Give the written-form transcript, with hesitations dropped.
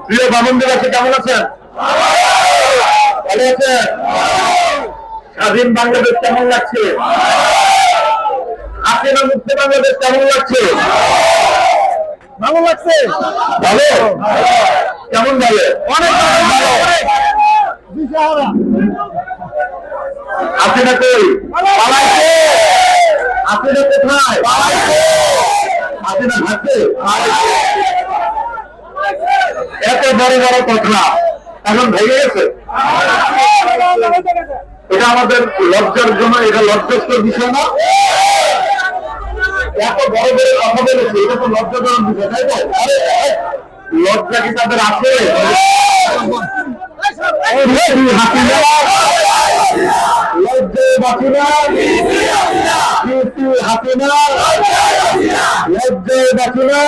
প্রিয় বামনদেবাসী কেমন আছেন? ভালো আছেন? স্বাধীন বাংলাদেশ কেমন লাগছে? হাসিনা মুক্ত বাংলাদেশ কেমন লাগছে? ভালো লাগছে। ভালো? কেমন ভালো? অনেক ভালো। হাসিনা কই? পালাইছে। হাসিনা কোথায়? পালাইছে। হাসিনা ভাগছে। এত বড় বড় কথা এখন ভেঙে গেছে। এটা আমাদের লজ্জার জন্য, এটা লজ্জাস্কর বিষয় না। এত বড় বড় কথা বলেছে, এটা তো লজ্জাজনক বিষয়, তাই তো? লজ্জা কি তাদের আছে? হাসিনা লজ্জায় বাঁচি না, হাসিনা লজ্জায় বাঁচি না।